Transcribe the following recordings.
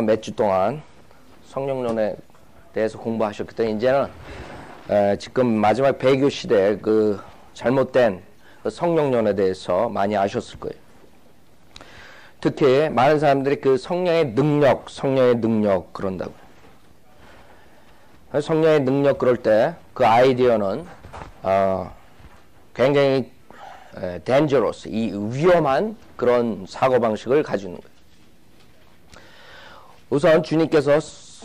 몇 주 동안 성령론에 대해서 공부하셨기 때문에 이제는 지금 마지막 배교 시대에 그 잘못된 그 성령론에 대해서 많이 아셨을 거예요. 특히 많은 사람들이 그 성령의 능력 그런다고요. 성령의 능력 그럴 때 그 아이디어는 굉장히 dangerous, 이 위험한 그런 사고방식을 가지고 있는 거예요. 우선 주님께서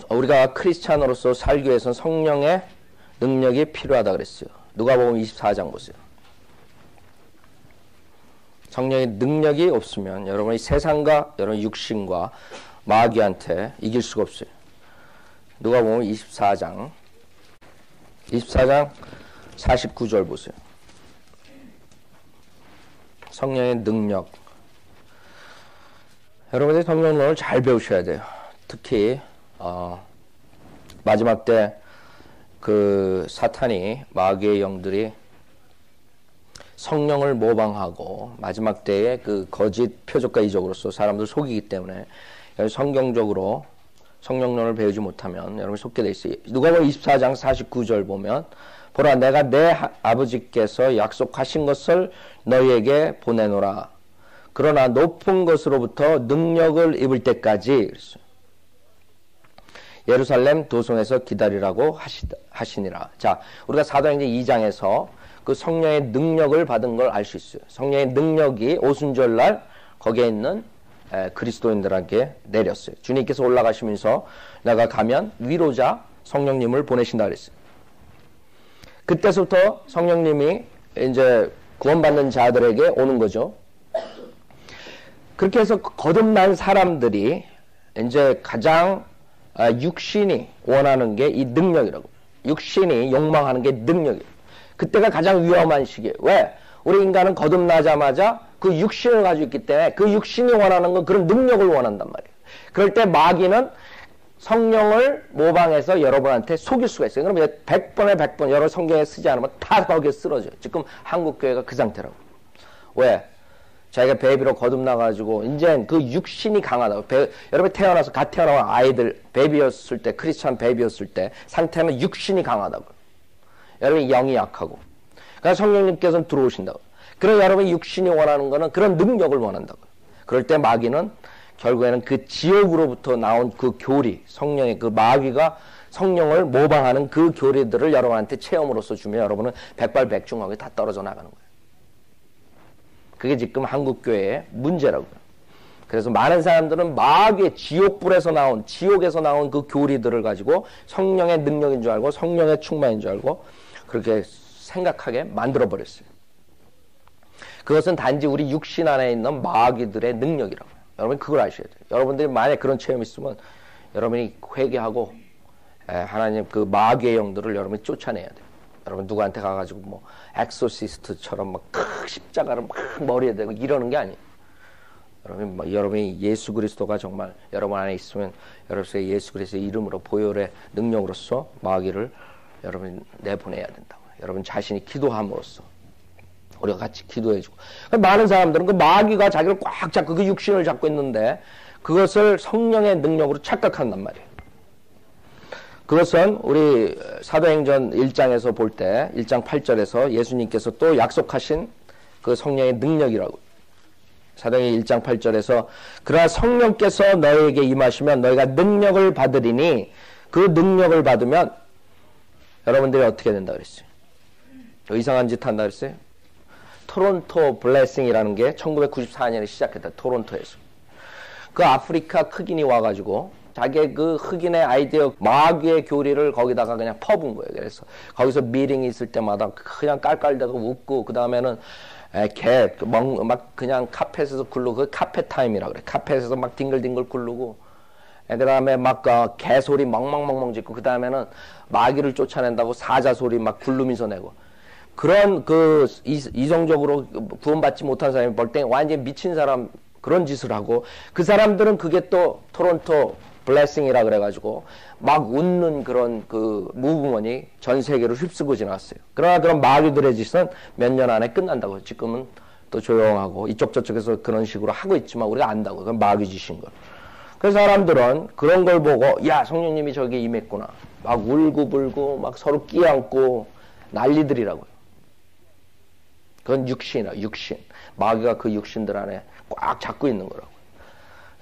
우리가 크리스찬으로서 살기 위해서는 성령의 능력이 필요하다 그랬어요. 누가복음 24장 보세요. 성령의 능력이 없으면 여러분이 세상과 여러분 육신과 마귀한테 이길 수가 없어요. 누가복음 24장 49절 보세요. 성령의 능력. 여러분들이 성령론을 잘 배우셔야 돼요. 특히 마지막 때 그 사탄이 마귀의 영들이 성령을 모방하고 마지막 때에 그 거짓 표적과 이적으로서 사람들 속이기 때문에 성경적으로 성령론을 배우지 못하면 여러분이 속게 돼 있어요. 누가복음 24장 49절 보면 보라 내가 내 아버지께서 약속하신 것을 너희에게 보내노라. 그러나 높은 것으로부터 능력을 입을 때까지 그랬어요. 예루살렘 도성에서 기다리라고 하시니라. 자, 우리가 사도행전 2장에서 그 성령의 능력을 받은 걸 알 수 있어요. 성령의 능력이 오순절날 거기에 있는 그리스도인들에게 내렸어요. 주님께서 올라가시면서 내가 가면 위로자 성령님을 보내신다 그랬어요. 그때부터 성령님이 이제 구원받는 자들에게 오는 거죠. 그렇게 해서 거듭난 사람들이 이제 가장 육신이 원하는 게 이 능력이라고. 육신이 욕망하는 게 능력이에요. 그때가 가장 위험한 시기예요. 왜? 우리 인간은 거듭나자마자 그 육신을 가지고 있기 때문에 그 육신이 원하는 건 그런 능력을 원한단 말이에요. 그럴 때 마귀는 성령을 모방해서 여러분한테 속일 수가 있어요. 그럼 100번에 100번 여러 성경에 쓰지 않으면 다 거기에 쓰러져요. 지금 한국교회가 그 상태라고. 왜? 자기가 베이비로 거듭나가지고 이제 그 육신이 강하다고. 여러분 태어나서 갓 태어난 아이들 베이비였을 때 크리스찬 베이비였을 때 상태는 육신이 강하다고. 여러분이 영이 약하고. 그러니까 성령님께서는 들어오신다고. 그래서 여러분이 육신이 원하는 거는 그런 능력을 원한다고. 그럴 때 마귀는 결국에는 그 지옥으로부터 나온 그 교리, 성령의 그 마귀가 성령을 모방하는 그 교리들을 여러분한테 체험으로서 주면 여러분은 백발백중하게 다 떨어져 나가는 거예요. 그게 지금 한국교회의 문제라고요. 그래서 많은 사람들은 마귀의 지옥에서 나온 그 교리들을 가지고 성령의 능력인 줄 알고 성령의 충만인 줄 알고 그렇게 생각하게 만들어버렸어요. 그것은 단지 우리 육신 안에 있는 마귀들의 능력이라고요. 여러분 그걸 아셔야 돼요. 여러분들이 만약에 그런 체험이 있으면 여러분이 회개하고 하나님 그 마귀의 영들을 여러분이 쫓아내야 돼요. 여러분 누구한테 가가지고 뭐 엑소시스트처럼 막 십자가를 막 머리에 대고 이러는 게 아니에요. 여러분이 예수 그리스도가 정말 여러분 안에 있으면 여러분의 예수 그리스도의 이름으로 보혈의 능력으로서 마귀를 여러분이 내보내야 된다고. 여러분 자신이 기도함으로써 우리가 같이 기도해주고. 많은 사람들은 그 마귀가 자기를 꽉 잡고 그 육신을 잡고 있는데 그것을 성령의 능력으로 착각한단 말이에요. 그것은 우리 사도행전 1장에서 볼 때 1장 8절에서 예수님께서 또 약속하신 그 성령의 능력이라고. 사도행전 1장 8절에서 그러나 성령께서 너희에게 임하시면 너희가 능력을 받으리니 그 능력을 받으면 여러분들이 어떻게 된다 그랬어요? 이상한 짓 한다 그랬어요? 토론토 블레싱이라는 게 1994년에 시작했다. 토론토에서. 그 아프리카 흑인이 와가지고 자기의 그 흑인의 아이디어 마귀의 교리를 거기다가 그냥 퍼부은 거예요. 그래서 거기서 미팅이 있을 때마다 그냥 깔깔대고 웃고 그 다음에는 막 그냥 카펫에서 굴르고 그 카펫 타임이라 그래. 카펫에서 막 뒹글뒹글 굴르고 그 다음에 막 개소리 멍멍멍멍 짓고 그 다음에는 마귀를 쫓아낸다고 사자 소리 막 굴르면서 내고 그런 그 이성적으로 구원받지 못한 사람이 볼 때 완전히 미친 사람 그런 짓을 하고 그 사람들은 그게 또 토론토 블레싱이라 그래가지고 막 웃는 그런 그 무브먼이 전 세계를 휩쓰고 지났어요. 그러나 그런 마귀들의 짓은 몇 년 안에 끝난다고. 지금은 또 조용하고 이쪽 저쪽에서 그런 식으로 하고 있지만 우리가 안다고. 그건 마귀 짓인 걸. 그래서 사람들은 그런 걸 보고 야 성령님이 저기 임했구나. 막 울고불고 막 서로 끼안고 난리들이라고요. 그건 육신이야. 육신. 마귀가 그 육신들 안에 꽉 잡고 있는 거라고요.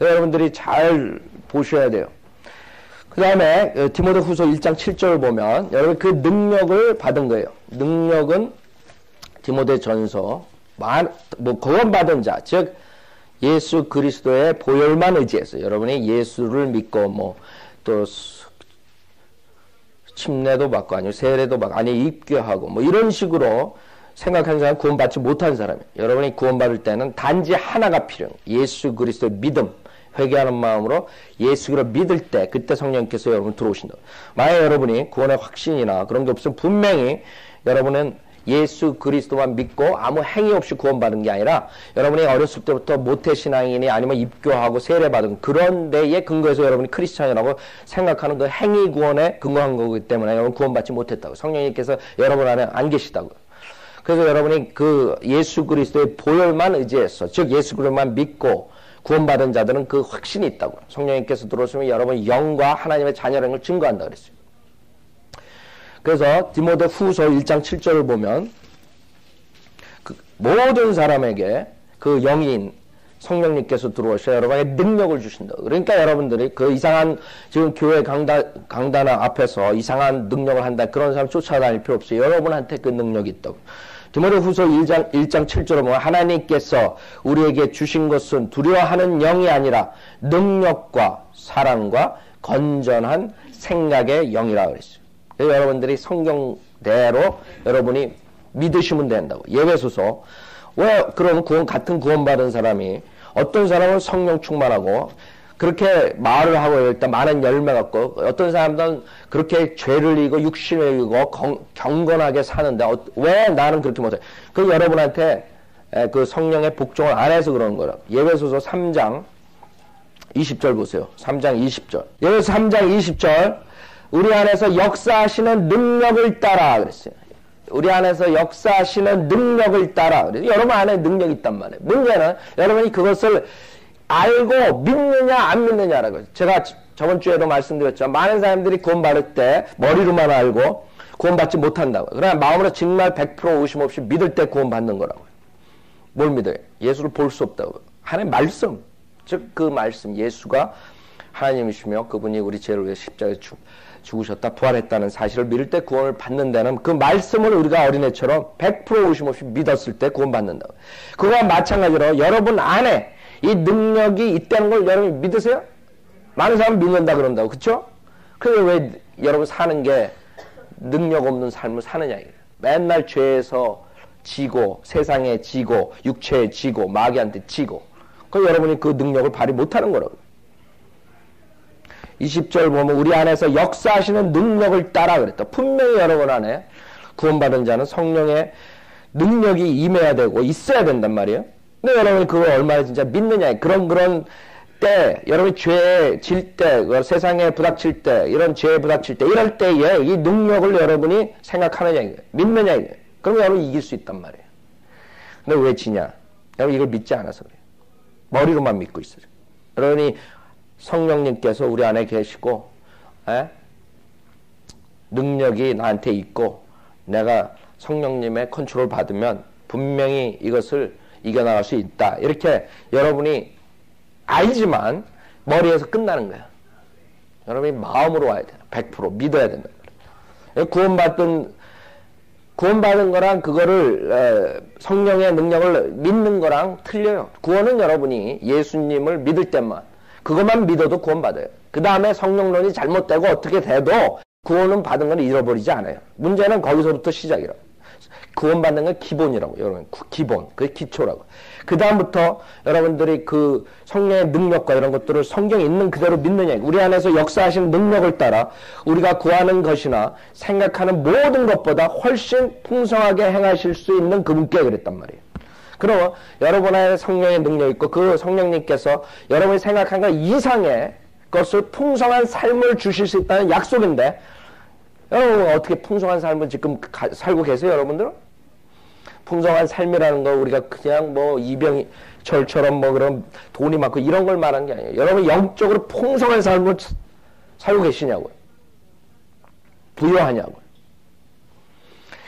여러분들이 잘 보셔야 돼요. 그 다음에 디모데후서 1장 7절을 보면 여러분 그 능력을 받은 거예요. 능력은 디모데전서 뭐 구원받은 자, 즉 예수 그리스도의 보혈만 의지해서 여러분이 예수를 믿고 뭐 또 침례도 받고 아니면 세례도 받고 아니 입교하고 뭐 이런 식으로 생각하는 사람 구원받지 못한 사람이에요. 여러분이 구원받을 때는 단지 하나가 필요해요. 예수 그리스도의 믿음. 회개하는 마음으로 예수를 믿을 때 그때 성령께서 여러분 들어오신다. 만약 여러분이 구원의 확신이나 그런 게 없으면 분명히 여러분은 예수 그리스도만 믿고 아무 행위 없이 구원받은 게 아니라 여러분이 어렸을 때부터 모태신앙이니 아니면 입교하고 세례받은 그런 데에 근거해서 여러분이 크리스찬이라고 생각하는 그 행위 구원에 근거한 거기 때문에 여러분 구원받지 못했다고. 성령님께서 여러분 안에 안 계시다고. 그래서 여러분이 그 예수 그리스도의 보혈만 의지해서 즉 예수 그리스도만 믿고 구원받은 자들은 그 확신이 있다고. 성령님께서 들어오시면 여러분 영과 하나님의 자녀라는 걸 증거한다 그랬어요. 그래서 디모데 후서 1장 7절을 보면 그 모든 사람에게 그 영인 성령님께서 들어오셔 여러분에게 능력을 주신다. 그러니까 여러분들이 그 이상한 지금 교회 강단 앞에서 이상한 능력을 한다. 그런 사람 쫓아다닐 필요 없어요. 여러분한테 그 능력이 있다고. 디모데후서 1장 7절에 보면 하나님께서 우리에게 주신 것은 두려워하는 영이 아니라 능력과 사랑과 건전한 생각의 영이라 그랬어요. 그래서 여러분들이 성경대로 여러분이 믿으시면 된다고. 예배소서 왜 그럼 같은 구원받은 사람이 어떤 사람은 성령 충만하고 그렇게 말을 하고 일단 많은 열매 갖고 어떤 사람들은 그렇게 죄를 이고 육신을 이고 경건하게 사는데 왜 나는 그렇게 못해? 그 여러분한테 그 성령의 복종을 안 해서 그런 거라. 예배소서 3장 20절 보세요. 3장 20절. 예배소서 3장 20절. 우리 안에서 역사하시는 능력을 따라 그랬어요. 우리 안에서 역사하시는 능력을 따라. 그래서 여러분 안에 능력이 있단 말이에요. 문제는 여러분이 그것을 알고 믿느냐 안 믿느냐라고. 제가 저번 주에도 말씀드렸죠. 많은 사람들이 구원받을 때 머리로만 알고 구원받지 못한다고. 그러나 마음으로 정말 100% 의심 없이 믿을 때 구원받는 거라고요. 뭘 믿어요? 예수를 볼 수 없다고. 하나님의 말씀. 즉 그 말씀. 예수가 하나님이시며 그분이 우리 죄를 위해 십자가에 죽으셨다 부활했다는 사실을 믿을 때 구원을 받는다는 그 말씀을 우리가 어린애처럼 100% 의심 없이 믿었을 때 구원받는다고. 그거와 마찬가지로 여러분 안에 이 능력이 있다는 걸 여러분이 믿으세요? 많은 사람은 믿는다 그런다고. 그쵸? 그게 왜 여러분 사는 게 능력 없는 삶을 사느냐 이거예요. 맨날 죄에서 지고 세상에 지고 육체에 지고 마귀한테 지고 그 여러분이 그 능력을 발휘 못하는 거라고. 20절 보면 우리 안에서 역사하시는 능력을 따라 그랬다. 분명히 여러분 안에 구원받은 자는 성령의 능력이 임해야 되고 있어야 된단 말이에요. 근데 여러분이 그걸 얼마나 진짜 믿느냐. 그런 때 여러분이 죄에 질 때 세상에 부닥칠 때 이런 죄에 부닥칠 때 이럴 때에 이 능력을 여러분이 생각하느냐 이거예요. 믿느냐 이거예요. 그러면 여러분이 이길 수 있단 말이에요. 근데 왜 지냐. 여러분 이걸 믿지 않아서 그래요. 머리로만 믿고 있어요. 여러분이 성령님께서 우리 안에 계시고 능력이 나한테 있고 내가 성령님의 컨트롤 받으면 분명히 이것을 이겨나갈 수 있다. 이렇게 여러분이 알지만 머리에서 끝나는 거야. 여러분이 마음으로 와야 돼요. 100% 믿어야 된다. 구원받은 거랑 그거를 성령의 능력을 믿는 거랑 틀려요. 구원은 여러분이 예수님을 믿을 때만 그것만 믿어도 구원받아요. 그 다음에 성령론이 잘못되고 어떻게 돼도 구원은 받은 건 잃어버리지 않아요. 문제는 거기서부터 시작이라고. 구원받는 건 기본이라고. 여러분 기본. 그게 기초라고. 그 다음부터 여러분들이 그 성령의 능력과 이런 것들을 성경에 있는 그대로 믿느냐. 우리 안에서 역사하시는 능력을 따라 우리가 구하는 것이나 생각하는 모든 것보다 훨씬 풍성하게 행하실 수 있는 그분께 그랬단 말이에요. 그럼 여러분 안에 성령의 능력이 있고 그 성령님께서 여러분이 생각한 것 이상의 것을 풍성한 삶을 주실 수 있다는 약속인데 여러분 어떻게 풍성한 삶을 지금 살고 계세요 여러분들은? 풍성한 삶이라는 거 우리가 그냥 뭐 이병철처럼 뭐 그런 돈이 많고 이런 걸 말하는 게 아니에요. 여러분 영적으로 풍성한 삶을 살고 계시냐고요. 부여하냐고요.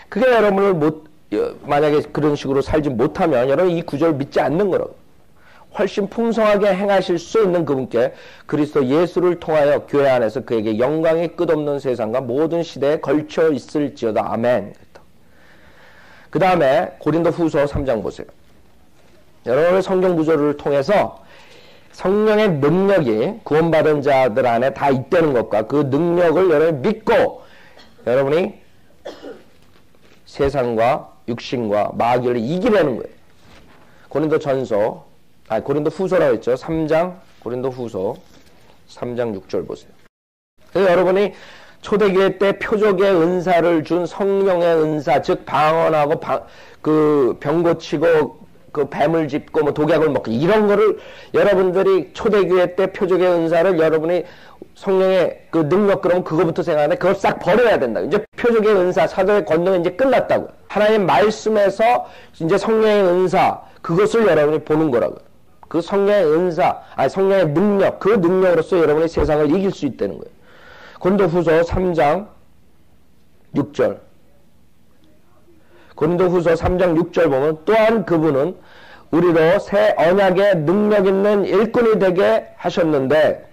그게 여러분을 만약에 그런 식으로 살지 못하면 여러분 이 구절을 믿지 않는 거라고. 훨씬 풍성하게 행하실 수 있는 그분께 그리스도 예수를 통하여 교회 안에서 그에게 영광이 끝없는 세상과 모든 시대에 걸쳐 있을지어다. 아멘. 그 다음에 고린도 후서 3장 보세요. 여러분의 성경 구절을 통해서 성령의 능력이 구원받은 자들 안에 다 있다는 것과 그 능력을 여러분이 믿고 여러분이 세상과 육신과 마귀를 이기려는 거예요. 고린도 후서라고 했죠. 고린도 후서 3장 6절 보세요. 그래서 여러분이 초대교회 때 표적의 은사를 준 성령의 은사, 즉 방언하고 그 병 고치고 그 뱀을 짚고 뭐 독약을 먹고 이런 거를 여러분들이 초대교회 때 표적의 은사를 여러분이 성령의 그 능력 그러면 그거부터 생각하는데 그걸 싹 버려야 된다. 이제 표적의 은사, 사도의 권능은 이제 끝났다고. 하나님 말씀에서 이제 성령의 은사 그것을 여러분이 보는 거라고요. 그 성령의 은사, 성령의 능력, 그 능력으로서 여러분이 세상을 이길 수 있다는 거예요. 고린도후서 3장 6절. 고린도후서 3장 6절 보면 또한 그분은 우리로 새 언약의 능력 있는 일꾼이 되게 하셨는데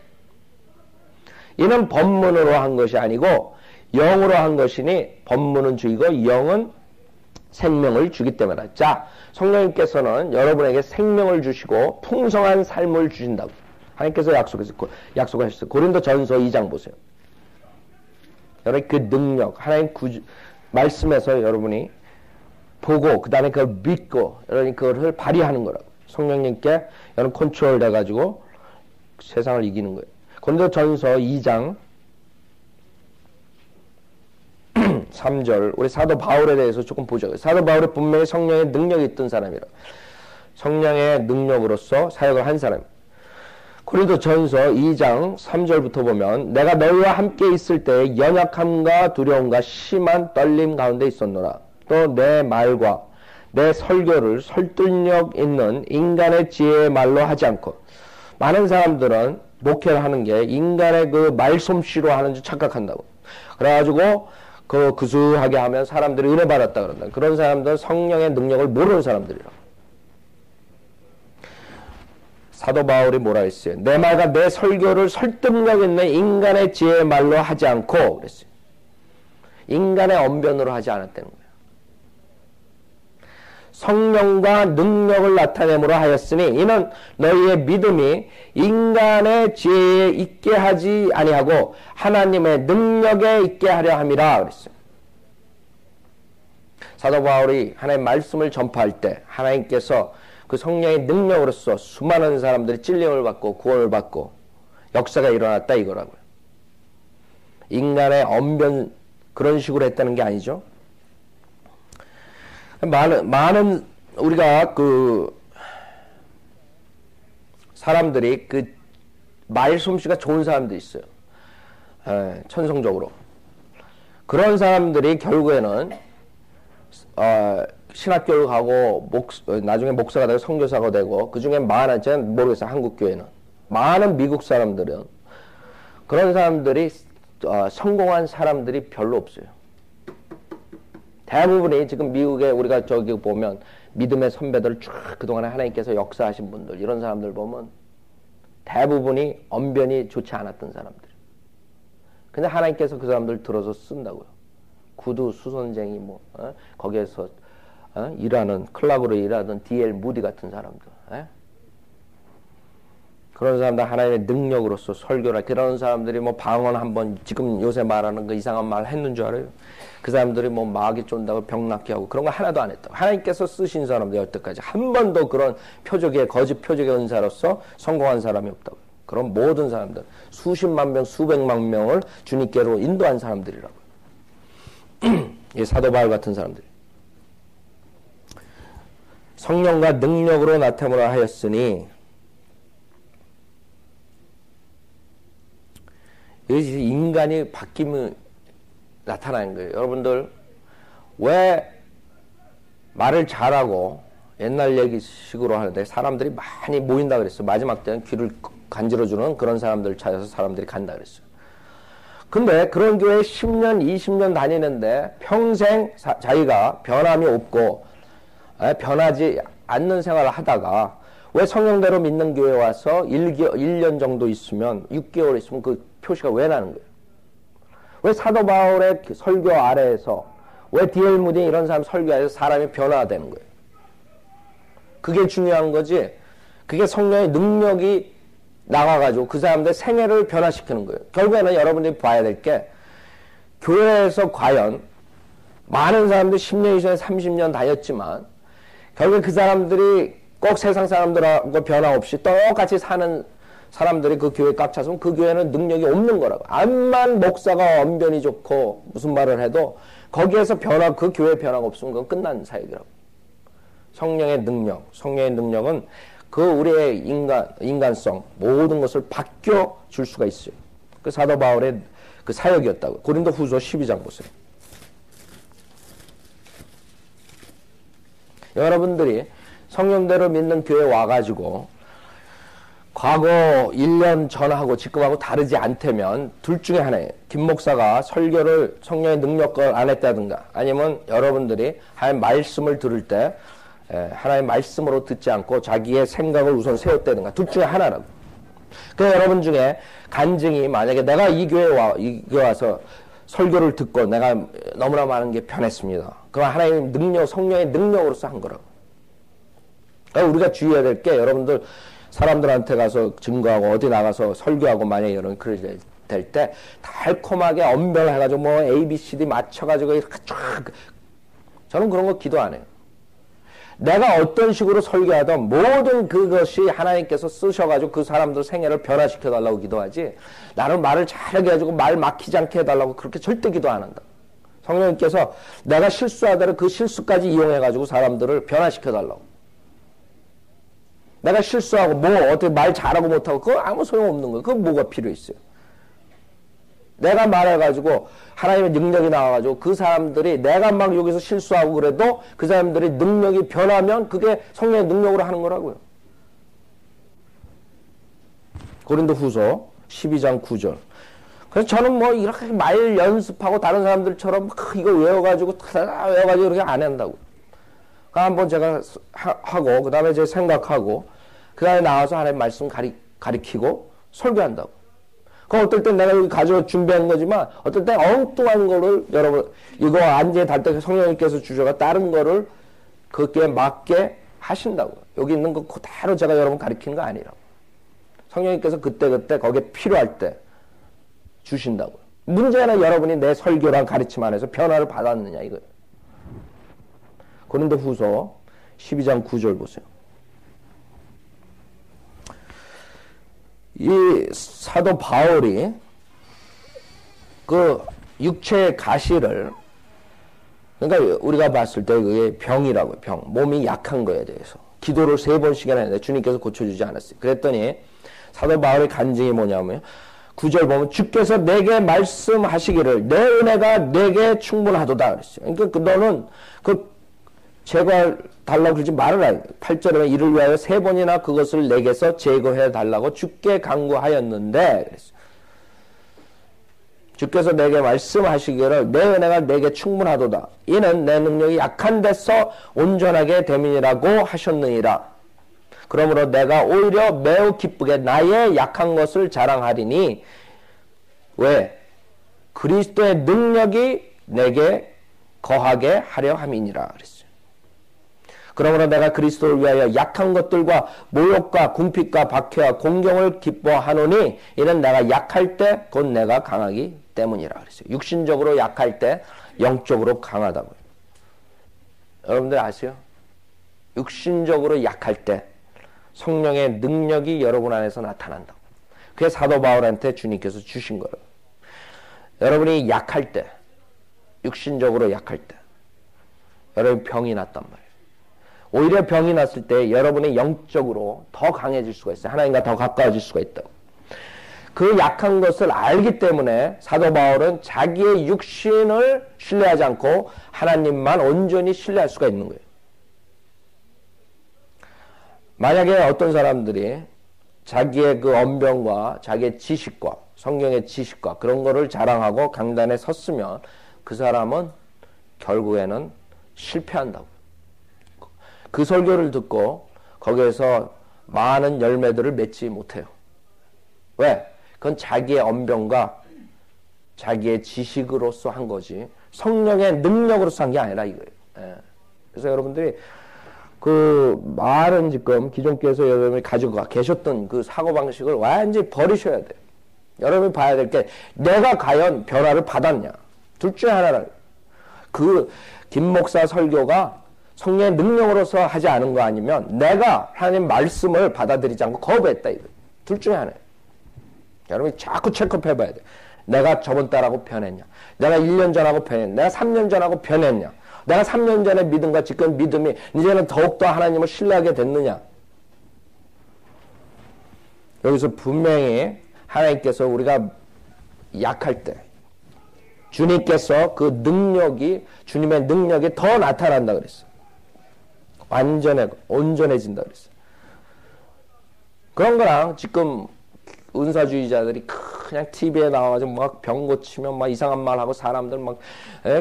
이는 법문으로 한 것이 아니고 영으로 한 것이니 법문은 죽이고 영은 생명을 주기 때문이다. 자, 성령님께서는 여러분에게 생명을 주시고 풍성한 삶을 주신다고 하나님께서 약속하셨어요. 고린도전서 2장 보세요. 여러분 그 능력 하나님 말씀에서 여러분이 보고 그 다음에 그걸 믿고 여러분이 그걸 발휘하는 거라고. 성령님께 여러분 컨트롤 돼가지고 세상을 이기는 거예요. 고린도전서 2장 3절 우리 사도 바울에 대해서 조금 보죠. 사도 바울이 분명히 성령의 능력이 있던 사람이라. 성령의 능력으로서 사역을 한 사람. 고린도전서 2장 3절부터 보면 내가 너희와 함께 있을 때 연약함과 두려움과 심한 떨림 가운데 있었노라. 또 내 말과 내 설교를 설득력 있는 인간의 지혜의 말로 하지 않고 많은 사람들은 목회를 하는 게 인간의 그 말솜씨로 하는 줄 착각한다고. 그래가지고 그 구수하게 하면 사람들이 은혜 받았다 그런다. 그런 사람들은 성령의 능력을 모르는 사람들이라. 사도 바울이 뭐라 했어요? 내 말과 내 설교를 설득력 있는 인간의 지혜의 말로 하지 않고 그랬어요. 인간의 언변으로 하지 않았다는 거예요. 성령과 능력을 나타내므로 하였으니 이는 너희의 믿음이 인간의 지혜에 있게 하지 아니하고 하나님의 능력에 있게 하려 함이라 그랬어요. 사도 바울이 하나님의 말씀을 전파할 때 하나님께서 그 성령의 능력으로서 수많은 사람들이 찔림을 받고 구원을 받고 역사가 일어났다 이거라고요. 인간의 언변 그런 식으로 했다는 게 아니죠. 많은 우리가 그 사람들이 그 말솜씨가 좋은 사람도 있어요. 천성적으로. 그런 사람들이 결국에는 신학교를 가고 나중에 목사가 되고 선교사가 되고 그중에 많은 제가 모르겠어요. 한국교회는 많은 미국 사람들은 그런 사람들이 성공한 사람들이 별로 없어요. 대부분이 지금 미국에 우리가 저기 보면 믿음의 선배들 쭉 그동안에 하나님께서 역사하신 분들 이런 사람들 보면 대부분이 언변이 좋지 않았던 사람들. 근데 하나님께서 그 사람들 들어서 쓴다고요. 구두 수선쟁이 거기에서 일하는 클락으로 일하던 D.L. 무디 같은 사람들. 그런 사람들 하나님의 능력으로서 설교라 그런 사람들이 방언 한번 지금 요새 말하는 그 이상한 말 했는 줄 알아요. 그 사람들이 마귀 쫀다고 병 낫게 하고 그런 거 하나도 안 했다. 하나님께서 쓰신 사람들 여태까지 한 번도 그런 거짓 표적의 은사로서 성공한 사람이 없다고. 그런 모든 사람들 수십만 명 수백만 명을 주님께로 인도한 사람들이라고. 이 사도 바울 같은 사람들. 성령과 능력으로 나타내라 하였으니 이것이 인간이 바뀌면 나타나는 거예요. 여러분들 왜 말을 잘하고 옛날 얘기식으로 하는데 사람들이 많이 모인다 그랬어요. 마지막 때는 귀를 간지러주는 그런 사람들을 찾아서 사람들이 간다 그랬어요. 근데 그런 교회 10년, 20년 다니는데 평생 자기가 변함이 없고 변하지 않는 생활을 하다가 왜 성령대로 믿는 교회 와서 1년 정도 있으면 6개월 있으면 그 표시가 왜 나는 거예요? 왜 사도 바울의 설교 아래에서 왜 D.L. 무디 이런 사람 설교에서 사람이 변화되는 거예요? 그게 중요한 거지. 그게 성령의 능력이 나가가지고 그 사람들의 생애를 변화시키는 거예요. 결국에는 여러분들이 봐야 될 게 교회에서 과연 많은 사람들이 10년, 20년, 30년 다녔지만 결국에 그 사람들이 꼭 세상 사람들하고 변화 없이 똑같이 사는 사람들이 그 교회에 꽉 찼으면 그 교회는 능력이 없는 거라고. 암만 목사가 언변이 좋고 무슨 말을 해도 거기에서 그 교회 변화가 없으면 그건 끝난 사역이라고. 성령의 능력은 그 우리의 인간성 모든 것을 바뀌어 줄 수가 있어요. 그 사도 바울의 그 사역이었다고. 고린도 후서 12장 보세요. 여러분들이 성령대로 믿는 교회 와가지고 과거 1년 전하고 지금하고 다르지 않다면 둘 중에 하나예요. 김 목사가 설교를 성령의 능력을 안 했다든가 아니면 여러분들이 하나님의 말씀을 들을 때 하나님의 말씀으로 듣지 않고 자기의 생각을 우선 세웠다든가 둘 중에 하나라고. 그래서 여러분 중에 간증이 만약에 내가 이 교회에 와서 설교를 듣고 내가 너무나 많은 게 변했습니다. 그건 하나님의 능력, 성령의 능력으로서 한 거라고. 그러니까 우리가 주의해야 될 게 여러분들 사람들한테 가서 증거하고 어디 나가서 설교하고 만약에 여러분 그럴 될 때 달콤하게 언변해가지고 뭐 A, B, C, D 맞춰가지고 이렇게 쫙 저는 그런 거 기도 안 해요. 내가 어떤 식으로 설교하든 모든 그것이 하나님께서 쓰셔가지고 그 사람들 생애를 변화시켜달라고 기도하지 나는 말을 잘하게 해가지고 말 막히지 않게 해달라고 그렇게 절대 기도 안 한다. 성령님께서 내가 실수하더라도 그 실수까지 이용해가지고 사람들을 변화시켜달라고. 내가 실수하고 뭐 어떻게 말 잘하고 못하고 그거 아무 소용없는 거예요. 그거 뭐가 필요 있어요. 내가 말해가지고 하나님의 능력이 나와가지고 그 사람들이 내가 막 여기서 실수하고 그래도 그 사람들이 능력이 변하면 그게 성령의 능력으로 하는 거라고요. 고린도 후서 12장 9절. 그래서 저는 뭐 이렇게 말 연습하고 다른 사람들처럼 이거 외워가지고 이렇게 안 한다고. 한번 제가 하고 그 다음에 제 생각하고 그 다음에 나와서 하나님 말씀 가리키고 설교한다고. 그 어떨 땐 내가 여기 가져 준비한 거지만 어떨 땐 엉뚱한 거를 여러분 이거 안지에 달 때 성령님께서 주셔가 다른 거를 그게 맞게 하신다고. 여기 있는 거 그대로 제가 여러분 가리키는 거 아니라고. 성령님께서 그때그때 거기에 필요할 때 주신다고. 문제는 여러분이 내 설교랑 가르침 안에서 변화를 받았느냐 이거예요. 고린도 후서 12장 9절 보세요. 이 사도 바울이 그 육체의 가시를 그러니까 우리가 봤을 때 그게 병이라고요. 병. 몸이 약한 거에 대해서. 기도를 3번씩이나 했는데 주님께서 고쳐주지 않았어요. 그랬더니 사도 바울의 간증이 뭐냐면 9절 보면 주께서 내게 말씀하시기를 내 은혜가 내게 충분하도다 그랬어요. 그러니까 너는 제거해 달라고 그러지 말아라. 8절에 이를 위하여 3번이나 그것을 내게서 제거해 달라고 주께 간구하였는데 그랬어요. 주께서 내게 말씀하시기를 내 은혜가 내게 충분하도다. 이는 내 능력이 약한 데서 온전하게 됨이라고 하셨느니라. 그러므로 내가 오히려 매우 기쁘게 나의 약한 것을 자랑하리니 왜? 그리스도의 능력이 내게 거하게 하려 함이니라 그랬어요. 그러므로 내가 그리스도를 위하여 약한 것들과 모욕과 궁핍과 박해와 공경을 기뻐하노니 이는 내가 약할 때 곧 내가 강하기 때문이라 그랬어요. 육신적으로 약할 때 영적으로 강하다고요. 여러분들 아세요? 육신적으로 약할 때 성령의 능력이 여러분 안에서 나타난다고. 그게 사도 바울한테 주님께서 주신 거예요. 여러분이 약할 때, 육신적으로 약할 때 여러분 병이 났단 말이에요. 오히려 병이 났을 때 여러분의 영적으로 더 강해질 수가 있어요. 하나님과 더 가까워질 수가 있다고. 그 약한 것을 알기 때문에 사도 바울은 자기의 육신을 신뢰하지 않고 하나님만 온전히 신뢰할 수가 있는 거예요. 만약에 어떤 사람들이 자기의 그 언변과 자기의 지식과 성경의 지식과 그런 거를 자랑하고 강단에 섰으면 그 사람은 결국에는 실패한다고. 그 설교를 듣고 거기에서 많은 열매들을 맺지 못해요. 왜? 그건 자기의 언변과 자기의 지식으로서 한 거지 성령의 능력으로서 한 게 아니라 이거예요. 예. 그래서 여러분들이 그 많은 지금 기존교회에서 여러분이 가지고 계셨던 그 사고방식을 완전히 버리셔야 돼요. 여러분이 봐야 될 게 내가 과연 변화를 받았냐. 둘 중에 하나를. 그 김 목사 설교가 성령의 능력으로서 하지 않은 거 아니면 내가 하나님 말씀을 받아들이지 않고 거부했다. 이거. 둘 중에 하나예요. 여러분이 자꾸 체크해 봐야 돼. 내가 저번 달하고 변했냐. 내가 1년 전하고 변했냐. 내가 3년 전하고 변했냐. 내가 3년 전에 믿음과 지금 믿음이 이제는 더욱더 하나님을 신뢰하게 됐느냐. 여기서 분명히 하나님께서 우리가 약할 때 주님께서 그 능력이 주님의 능력이 더 나타난다 그랬어요. 온전해진다 그랬어요. 그런 거랑 지금 은사주의자들이 그냥 TV에 나와가지고 막 병 고치면 막 이상한 말 하고 사람들 막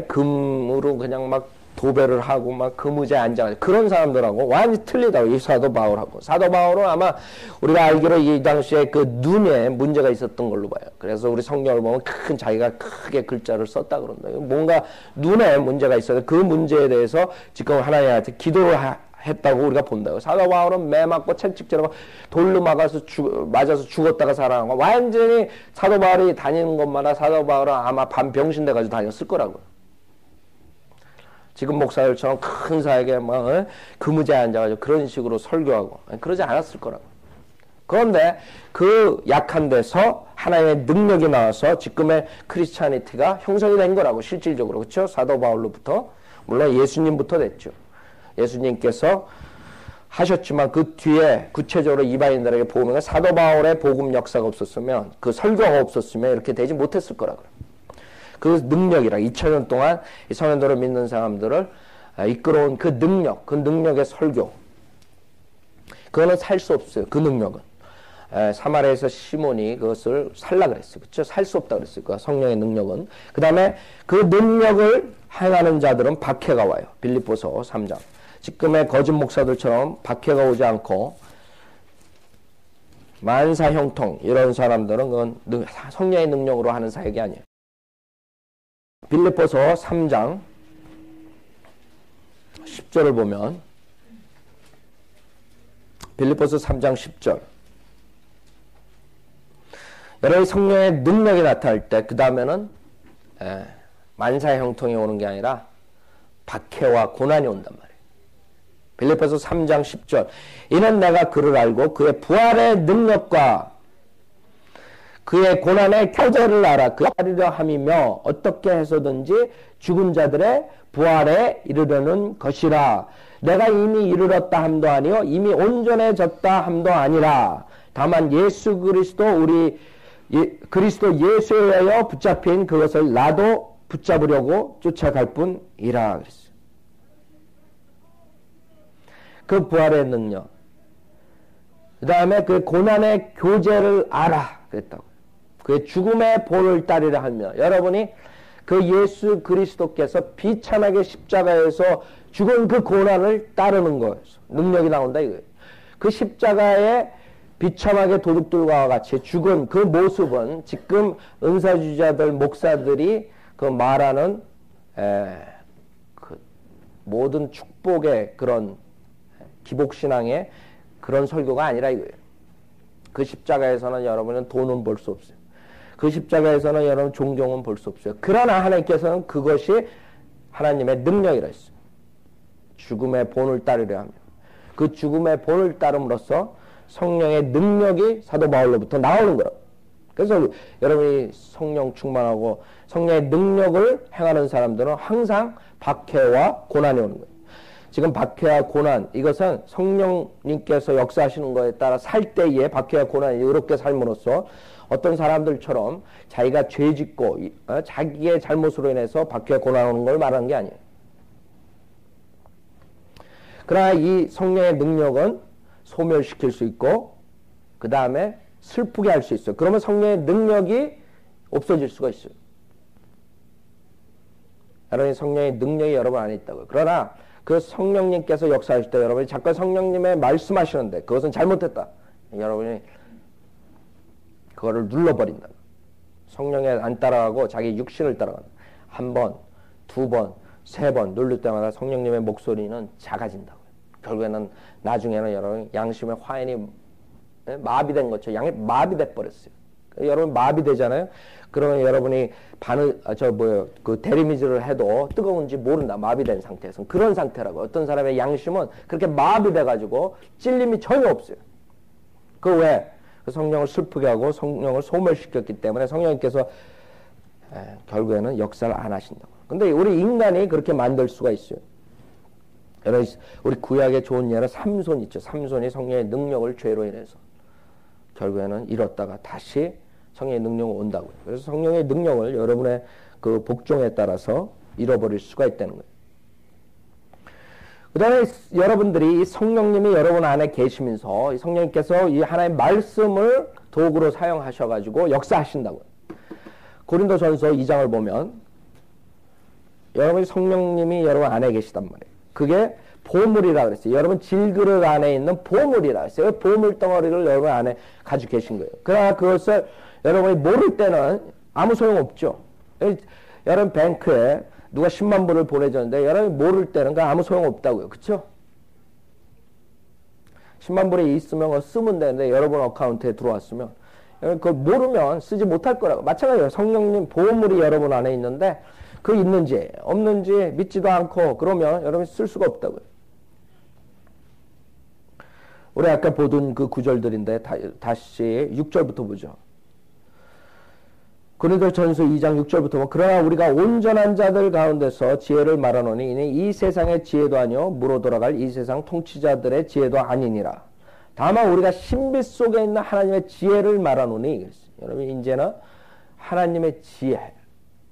금으로 그냥 막 도배를 하고 막 금의자에 앉아가지고 그런 사람들하고 완전히 틀리다고. 이 사도 바울하고. 사도 바울은 아마 우리가 알기로 이 당시에 그 눈에 문제가 있었던 걸로 봐요. 그래서 우리 성경을 보면 자기가 크게 글자를 썼다 그런다. 뭔가 눈에 문제가 있어서 그 문제에 대해서 지금 하나님한테 기도를 했다고 우리가 본다고. 사도 바울은 매 맞고 채찍질하고 돌로 맞아서 죽었다가 살아난 거. 완전히 사도 바울이 다니는 것마다 사도 바울은 아마 반병신 돼가지고 다녔을 거라고요. 지금 목사들처럼 큰 사에게 막 그무자에 앉아가지고 그런 식으로 설교하고 그러지 않았을 거라고. 그런데 그 약한 데서 하나님의 능력이 나와서 지금의 크리스찬이티가 형성이 된 거라고. 실질적으로. 그렇죠? 사도 바울로부터 물론 예수님부터 됐죠. 예수님께서 하셨지만 그 뒤에 구체적으로 이방인들에게 복음을 사도 바울의 복음 역사가 없었으면 그 설교가 없었으면 이렇게 되지 못했을 거라고요. 그 능력이라 2000년 동안 이 성현도를 믿는 사람들을 이끌어온 그 능력, 그 능력의 설교. 그거는 살 수 없어요. 그 능력은. 사마리아에서 시몬이 그것을 살라 그랬어요. 그렇죠? 살 수 없다 그랬어요. 그 성령의 능력은. 그 다음에 그 능력을 행하는 자들은 박해가 와요. 빌립보서 3장. 지금의 거짓 목사들처럼 박해가 오지 않고 만사형통 이런 사람들은 그건 성령의 능력으로 하는 사역이 아니에요. 빌립보서 3장 10절을 보면 빌립보서 3장 10절 여러분이 성령의 능력이 나타날 때 그 다음에는 만사형통이 오는 게 아니라 박해와 고난이 온단 말이에요. 빌립보서 3장 10절 이는 내가 그를 알고 그의 부활의 능력과 그의 고난의 표절을 알아 그 하리려 함이며 어떻게 해서든지 죽은 자들의 부활에 이르려는 것이라. 내가 이미 이르렀다 함도 아니요 이미 온전해졌다 함도 아니라 다만 예수 그리스도 그리스도 예수에 의하여 붙잡힌 그것을 나도 붙잡으려고 쫓아갈 뿐이라 그랬어요. 그 부활의 능력 그 다음에 그 고난의 교제를 알아 그랬다고. 그의 죽음의 본을 따르려 하며 여러분이 그 예수 그리스도께서 비참하게 십자가에서 죽은 그 고난을 따르는 거예요. 능력이 나온다 이거예요. 그 십자가에 비참하게 도둑들과 같이 죽은 그 모습은 지금 은사주의자들 목사들이 그 말하는 그 모든 축복의 그런 기복신앙의 그런 설교가 아니라 이거예요. 그 십자가에서는 여러분은 돈은 벌 수 없어요. 그 십자가에서는 여러분 존경은 볼 수 없어요. 그러나 하나님께서는 그것이 하나님의 능력이라 했어요. 죽음의 본을 따르려 하며 그 죽음의 본을 따름으로써 성령의 능력이 사도 바울로부터 나오는 거예요. 그래서 여러분이 성령 충만하고 성령의 능력을 행하는 사람들은 항상 박해와 고난이 오는 거예요. 지금 박해와 고난 이것은 성령님께서 역사하시는 것에 따라 살 때에 박해와 고난이 이렇게 삶으로써 어떤 사람들처럼 자기가 죄짓고 자기의 잘못으로 인해서 박해와 고난 오는 걸 말하는 게 아니에요. 그러나 이 성령의 능력은 소멸시킬 수 있고 그 다음에 슬프게 할 수 있어요. 그러면 성령의 능력이 없어질 수가 있어요. 여러분이 성령의 능력이 여러분 안에 있다고요. 그러나 그 성령님께서 역사하실 때 여러분이 자꾸 성령님의 말씀하시는데 그것은 잘못됐다. 여러분이 그거를 눌러버린다. 성령에 안 따라가고 자기 육신을 따라간다. 한 번, 두 번, 세 번 누를 때마다 성령님의 목소리는 작아진다고요. 결국에는 나중에는 여러분 양심의 화인이 마비된 것처럼 양이 마비돼 버렸어요. 여러분 마비되잖아요. 그러면 여러분이 그 대리미질을 해도 뜨거운지 모른다. 마비된 상태에서 그런 상태라고. 어떤 사람의 양심은 그렇게 마비돼 가지고 찔림이 전혀 없어요. 그 왜? 그 성령을 슬프게 하고 성령을 소멸시켰기 때문에 성령님께서 결국에는 역사를 안 하신다고. 근데 우리 인간이 그렇게 만들 수가 있어요. 여러분 우리 구약의 좋은 예는 삼손 있죠. 삼손이 성령의 능력을 죄로 인해서 결국에는 잃었다가 다시 성령의 능력이 온다고요. 그래서 성령의 능력을 여러분의 그 복종에 따라서 잃어버릴 수가 있다는 거예요. 그 다음에 여러분들이 이 성령님이 여러분 안에 계시면서 이 성령님께서 이 하나의 말씀을 도구로 사용하셔가지고 역사하신다고요. 고린도전서 2장을 보면 여러분이 성령님이 여러분 안에 계시단 말이에요. 그게 보물이라 그랬어요. 여러분 질그릇 안에 있는 보물이라 했어요. 보물 덩어리를 여러분 안에 가지고 계신 거예요. 그러나 그것을 여러분이 모를 때는 아무 소용 없죠. 여러분 뱅크에 누가 10만 불을 보내줬는데 여러분이 모를 때는 아무 소용 없다고요. 그쵸? 10만 불이 있으면 쓰면 되는데 여러분 어카운트에 들어왔으면 여러분 그걸 모르면 쓰지 못할 거라고. 마찬가지예요. 성령님 보물이 여러분 안에 있는데 그 있는지 없는지 믿지도 않고 그러면 여러분이 쓸 수가 없다고요. 우리 아까 보던 그 구절들인데 다시 6절부터 보죠. 고린도전서 2장 6절부터 보면 그러나 우리가 온전한 자들 가운데서 지혜를 말하노니 이는 이 세상의 지혜도 아니요 무로 돌아갈 이 세상 통치자들의 지혜도 아니니라. 다만 우리가 신비 속에 있는 하나님의 지혜를 말하노니 여러분 이제는 하나님의 지혜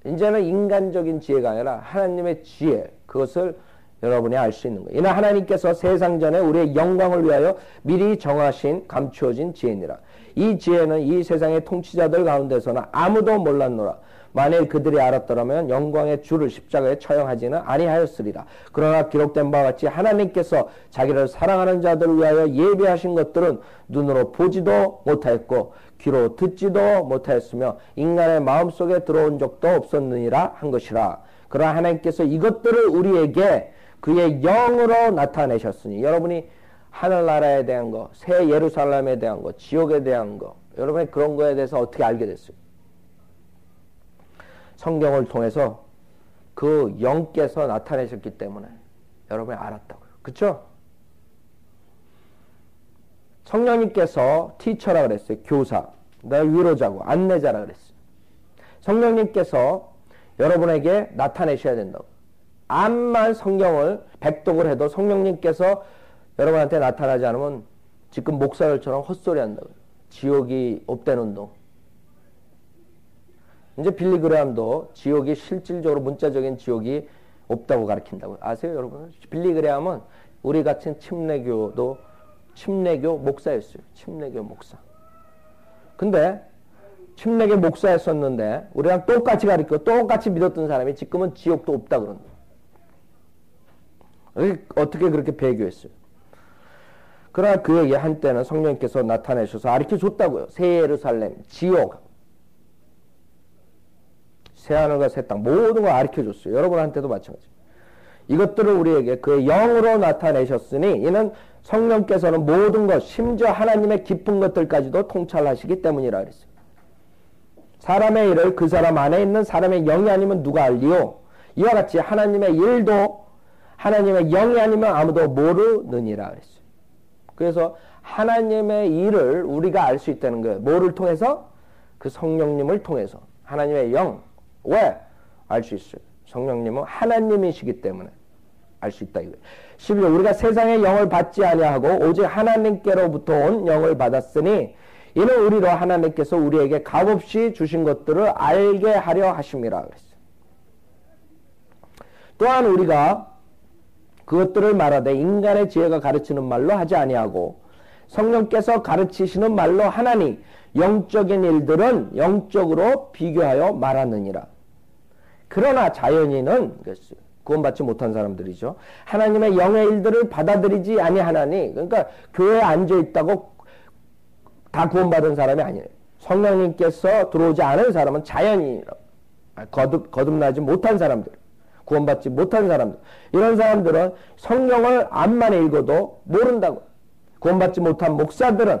이제는 인간적인 지혜가 아니라 하나님의 지혜 그것을 여러분이 알 수 있는 거예요. 이는 하나님께서 세상 전에 우리의 영광을 위하여 미리 정하신 감추어진 지혜니라. 이 지혜는 이 세상의 통치자들 가운데서는 아무도 몰랐노라. 만일 그들이 알았더라면 영광의 주를 십자가에 처형하지는 아니하였으리라. 그러나 기록된 바와 같이 하나님께서 자기를 사랑하는 자들을 위하여 예비하신 것들은 눈으로 보지도 못하였고 귀로 듣지도 못하였으며 인간의 마음속에 들어온 적도 없었느니라 한 것이라. 그러나 하나님께서 이것들을 우리에게 그의 영으로 나타내셨으니 여러분이 하늘나라에 대한 거, 새 예루살렘에 대한 거, 지옥에 대한 거 여러분이 그런 거에 대해서 어떻게 알게 됐어요? 성경을 통해서 그 영께서 나타내셨기 때문에 여러분이 알았다고요. 그렇죠? 성령님께서 티처라 그랬어요. 교사, 위로자고 안내자라 그랬어요. 성령님께서 여러분에게 나타내셔야 된다고. 암만 성경을 백독을 해도 성령님께서 여러분한테 나타나지 않으면 지금 목사들처럼 헛소리 한다고. 지옥이 없다는 운동. 이제 빌리 그레함도 지옥이 실질적으로 문자적인 지옥이 없다고 가르친다고. 아세요, 여러분? 빌리 그레함은 우리 같은 침례교 목사였어요. 침례교 목사. 근데 침례교 목사였었는데 우리랑 똑같이 가르치고 똑같이 믿었던 사람이 지금은 지옥도 없다 그런다. 어떻게 그렇게 배교했어요? 그러나 그에게 한때는 성령님께서 나타내셔서 가르쳐줬다고요. 새 예루살렘, 지옥, 새하늘과 새 땅 모든 걸 가르쳐줬어요. 여러분한테도 마찬가지. 이것들을 우리에게 그의 영으로 나타내셨으니 이는 성령께서는 모든 것 심지어 하나님의 깊은 것들까지도 통찰하시기 때문이라 그랬어요. 사람의 일을 그 사람 안에 있는 사람의 영이 아니면 누가 알리요? 이와 같이 하나님의 일도 하나님의 영이 아니면 아무도 모르느니라 그랬어요. 그래서 하나님의 일을 우리가 알 수 있다는 거예요. 뭐를 통해서? 그 성령님을 통해서. 하나님의 영. 왜? 알 수 있어요. 성령님은 하나님이시기 때문에 알 수 있다 이거예요. 11절 우리가 세상의 영을 받지 아니하고 오직 하나님께로부터 온 영을 받았으니 이는 우리로 하나님께서 우리에게 값없이 주신 것들을 알게 하려 하심이라 그랬어요. 또한 우리가 그것들을 말하되 인간의 지혜가 가르치는 말로 하지 아니하고 성령께서 가르치시는 말로 하나니 영적인 일들은 영적으로 비교하여 말하느니라. 그러나 자연인은 구원받지 못한 사람들이죠. 하나님의 영의 일들을 받아들이지 아니하나니, 그러니까 교회에 앉아있다고 다 구원받은 사람이 아니에요. 성령님께서 들어오지 않은 사람은 자연인이라고. 거듭나지 못한 사람들, 구원받지 못한 사람들, 이런 사람들은 성경을 암만 읽어도 모른다고. 구원받지 못한 목사들은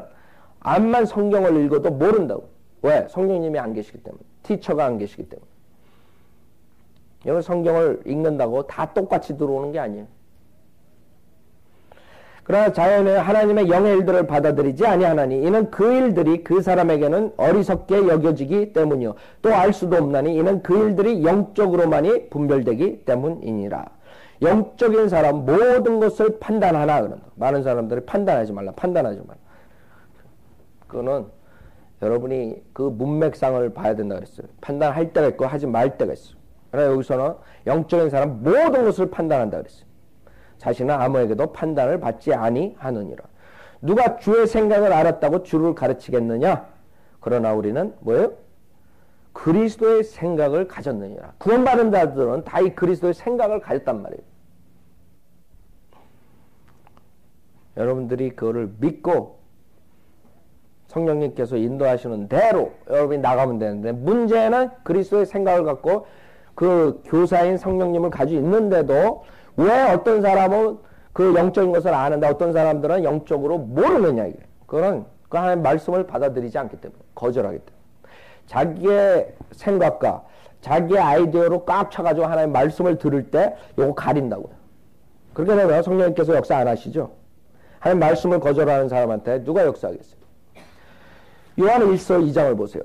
암만 성경을 읽어도 모른다고. 왜? 성령님이 안 계시기 때문에. 티처가 안 계시기 때문에. 여러분, 성경을 읽는다고 다 똑같이 들어오는 게 아니에요. 그러나 자연은 하나님의 영의 일들을 받아들이지 아니하나니 이는 그 일들이 그 사람에게는 어리석게 여겨지기 때문이요 또 알 수도 없나니 이는 그 일들이 영적으로만이 분별되기 때문이니라. 영적인 사람 모든 것을 판단하나 그런다. 많은 사람들이 판단하지 말라. 그거는 여러분이 그 문맥상을 봐야 된다 그랬어요. 판단할 때가 있고 하지 말 때가 있어요. 그러나 여기서는 영적인 사람 모든 것을 판단한다 그랬어요. 자신은 아무에게도 판단을 받지 아니하느니라. 누가 주의 생각을 알았다고 주를 가르치겠느냐? 그러나 우리는 뭐예요? 그리스도의 생각을 가졌느니라. 구원받은 자들은 다 이 그리스도의 생각을 가졌단 말이에요. 여러분들이 그거를 믿고 성령님께서 인도하시는 대로 여러분이 나가면 되는데, 문제는 그리스도의 생각을 갖고 그 교사인 성령님을 가지고 있는데도 왜 어떤 사람은 그 영적인 것을 아는데 어떤 사람들은 영적으로 모르느냐, 이게. 그거는 그 하나님의 말씀을 받아들이지 않기 때문에, 거절하기 때문에. 자기의 생각과 자기의 아이디어로 꽉 차가지고 하나님의 말씀을 들을 때 요거 가린다고요. 그렇게 되면 성령님께서 역사 안 하시죠. 하나님의 말씀을 거절하는 사람한테 누가 역사하겠어요? 요한 1서 2장을 보세요.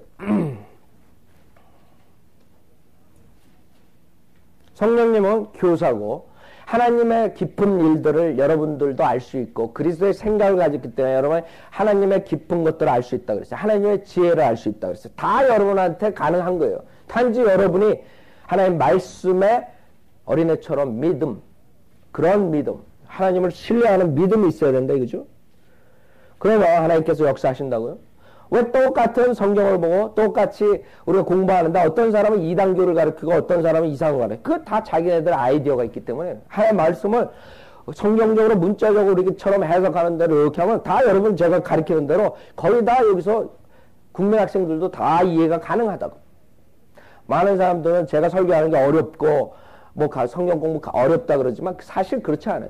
성령님은 교사고 하나님의 깊은 일들을 여러분들도 알 수 있고 그리스도의 생각을 가졌기 때문에 여러분 하나님의 깊은 것들을 알 수 있다 그랬어요. 하나님의 지혜를 알 수 있다 그랬어요. 다 여러분한테 가능한 거예요. 단지 여러분이 하나님 말씀에 어린애처럼 믿음, 그런 믿음, 하나님을 신뢰하는 믿음이 있어야 된다 이거죠. 그러면 하나님께서 역사하신다고요. 왜 똑같은 성경을 보고 똑같이 우리가 공부하는데 어떤 사람은 이단교를 가르치고 어떤 사람은 이상을 가르치고, 그거 다 자기네들 아이디어가 있기 때문에 하나님의 말씀을 성경적으로 문자적으로 이렇게처럼 해석하는 대로 이렇게 하면 다 여러분 제가 가르치는 대로 거의 다 여기서 국민 학생들도 다 이해가 가능하다고. 많은 사람들은 제가 설교하는 게 어렵고 뭐 성경 공부 어렵다 그러지만 사실 그렇지 않아요.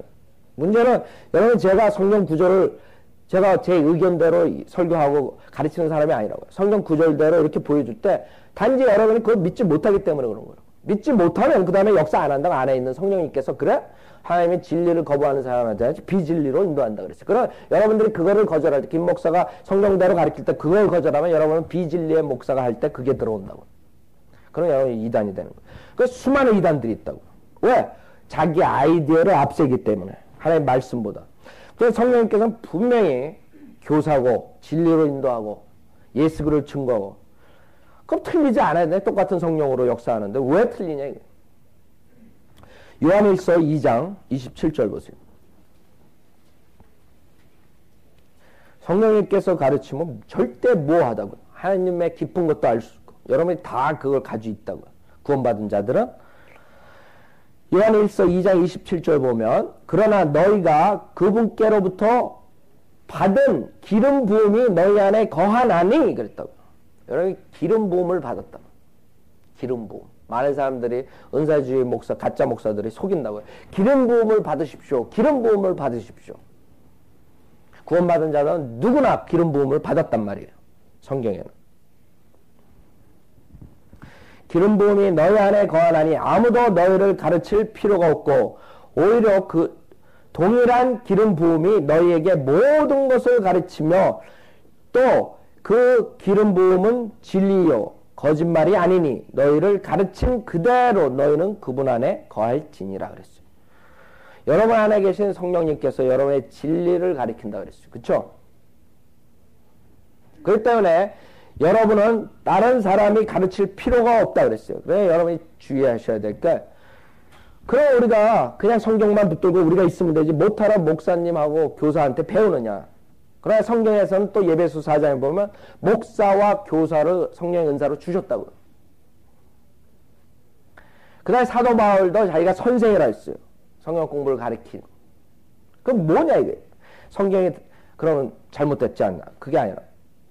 문제는 여러분 제가 성경 구절을 제가 제 의견대로 설교하고 가르치는 사람이 아니라고요. 성경 구절대로 이렇게 보여줄 때 단지 여러분이 그걸 믿지 못하기 때문에 그런 거예요. 믿지 못하면 그 다음에 역사 안 한다고 안에 있는 성령님께서 그래? 하나님의 진리를 거부하는 사람한테 비진리로 인도한다 그랬어요. 그럼 여러분들이 그거를 거절할 때, 김 목사가 성경대로 가르칠 때 그걸 거절하면 여러분은 비진리의 목사가 할 때 그게 들어온다고. 그럼 여러분이 이단이 되는 거예요. 그 수많은 이단들이 있다고. 왜? 자기 아이디어를 앞세기 때문에. 하나님의 말씀보다. 그래서 성령님께서는 분명히 교사고 진리로 인도하고 예수 그를 증거하고, 그럼 틀리지 않아야 돼. 똑같은 성령으로 역사하는데 왜 틀리냐 이게. 요한일서 2장 27절 보세요. 성령님께서 가르치면 절대 모호하다고. 하나님의 깊은 것도 알 수 있고 여러분이 다 그걸 가지고 있다고. 구원받은 자들은 요한일서 2장 27절 보면 그러나 너희가 그분께로부터 받은 기름 부음이 너희 안에 거하나니 그랬다고. 여러분이 기름 부음을 받았다. 기름 부음. 많은 사람들이 은사주의 목사, 가짜 목사들이 속인다고요. 기름 부음을 받으십시오. 기름 부음을 받으십시오. 구원받은 자는 누구나 기름 부음을 받았단 말이에요. 성경에는. 기름 부음이 너희 안에 거하나니 아무도 너희를 가르칠 필요가 없고 오히려 그 동일한 기름 부음이 너희에게 모든 것을 가르치며 또 그 기름 부음은 진리요 거짓말이 아니니 너희를 가르친 그대로 너희는 그분 안에 거할지니라 그랬어요. 여러분 안에 계신 성령님께서 여러분의 진리를 가르친다 그랬어요. 그렇죠? 그렇기 때문에 여러분은 다른 사람이 가르칠 필요가 없다 그랬어요. 그래 여러분이 주의하셔야 될 게, 그럼 우리가 그냥 성경만 붙들고 우리가 있으면 되지 못하러 목사님하고 교사한테 배우느냐. 그러나 성경에서는 또 예배소 4장에 보면 목사와 교사를 성령의 은사로 주셨다고요. 그 다음에 사도 바울도 자기가 선생이라 했어요. 성경 공부를 가르치는. 그럼 뭐냐 이게. 성경이 그러면 잘못됐지 않나. 그게 아니라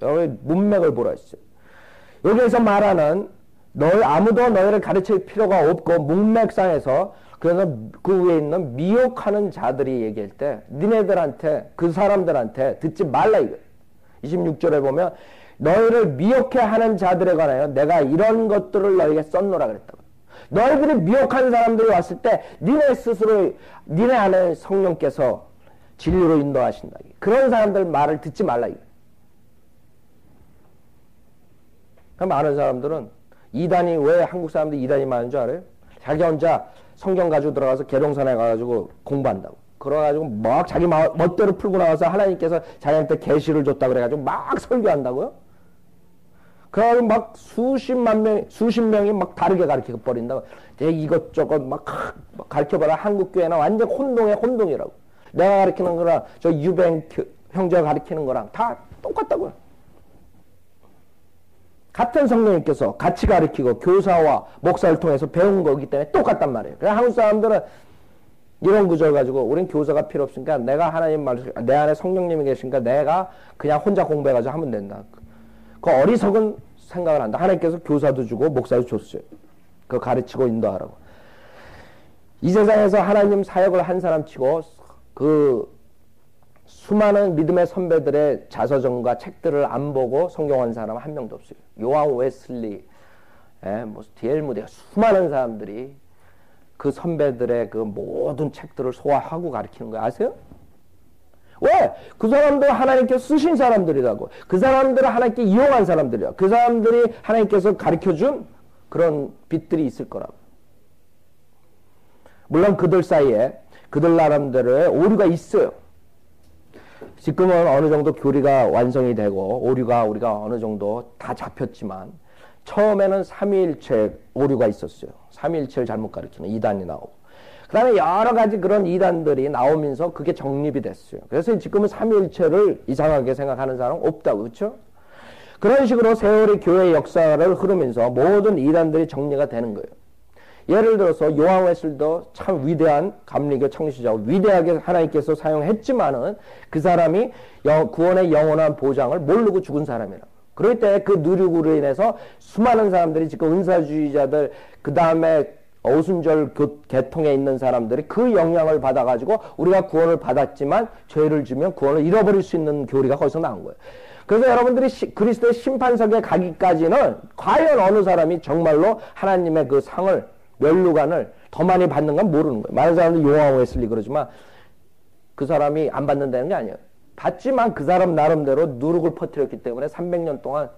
여러분의 문맥을 보라 했어요. 여기에서 말하는 아무도 너희를 가르칠 필요가 없고 문맥상에서 그래서 그 위에 있는 미혹하는 자들이 얘기할 때 니네들한테 그 사람들한테 듣지 말라 이거예요. 26절에 보면 너희를 미혹해 하는 자들에 관하여 내가 이런 것들을 너희에게 썼노라 그랬다고. 너희들이 미혹한 사람들이 왔을 때 니네 스스로 니네 안에 성령께서 진리로 인도하신다. 그런 사람들 말을 듣지 말라 이거예요. 많은 사람들은 이단이 왜 한국 사람들이 이단이 많은 줄 알아요? 자기 혼자 성경 가지고 들어가서 계룡산에 가가지고 공부한다고. 그래가지고 막 자기 멋대로 풀고 나와서 하나님께서 자기한테 계시를 줬다 그래가지고 막 설교한다고요? 그래가지고 막 수십 명이 막 다르게 가르쳐 버린다고. 이것저것 막 가르쳐봐라. 한국교회나 완전 혼동이라고. 내가 가르치는 거랑 저 유뱅 형제가 가르치는 거랑 다 똑같다고요. 같은 성령님께서 같이 가르치고 교사와 목사를 통해서 배운 거기 때문에 똑같단 말이에요. 그래서 한국 사람들은 이런 구절 가지고 우린 교사가 필요 없으니까 내가 하나님 말씀, 내 안에 성령님이 계시니까 내가 그냥 혼자 공부해가지고 하면 된다. 그 어리석은 생각을 한다. 하나님께서 교사도 주고 목사도 줬어요. 그거 가르치고 인도하라고. 이 세상에서 하나님 사역을 한 사람 치고 그 수많은 믿음의 선배들의 자서전과 책들을 안 보고 성경한 사람 한 명도 없어요. 요한 웨슬리, D.L. 무디가 수많은 사람들이 그 선배들의 그 모든 책들을 소화하고 가르치는 거 아세요? 왜? 그 사람도 하나님께서 쓰신 사람들이라고. 그 사람들을 하나님께 이용한 사람들이야. 그 사람들이 하나님께서 가르쳐준 그런 빛들이 있을 거라고. 물론 그들 사이에 그들 나름대로의 오류가 있어요. 지금은 어느 정도 교리가 완성이 되고 오류가 우리가 어느 정도 다 잡혔지만 처음에는 삼위일체 오류가 있었어요. 삼위일체를 잘못 가르치는 이단이 나오고 그 다음에 여러 가지 그런 이단들이 나오면서 그게 정립이 됐어요. 그래서 지금은 삼위일체를 이상하게 생각하는 사람은 없다고. 그렇죠? 그런 식으로 세월의 교회의 역사를 흐르면서 모든 이단들이 정리가 되는 거예요. 예를 들어서 요한 웨슬리도 참 위대한 감리교 창시자고 위대하게 하나님께서 사용했지만은 그 사람이 구원의 영원한 보장을 모르고 죽은 사람이라. 그럴 때 그 누리고로 인해서 수많은 사람들이 지금 은사주의자들 그 다음에 오순절 계통에 있는 사람들이 그 영향을 받아가지고 우리가 구원을 받았지만 죄를 지면 구원을 잃어버릴 수 있는 교리가 거기서 나온 거예요. 그래서 여러분들이 그리스도의 심판석에 가기까지는 과연 어느 사람이 정말로 하나님의 그 상을 면류관을 더 많이 받는 건 모르는 거예요. 많은 사람들이 요한 웨슬리 그러지만 그 사람이 안 받는다는 게 아니에요. 받지만 그 사람 나름대로 누룩을 퍼뜨렸기 때문에 300년 동안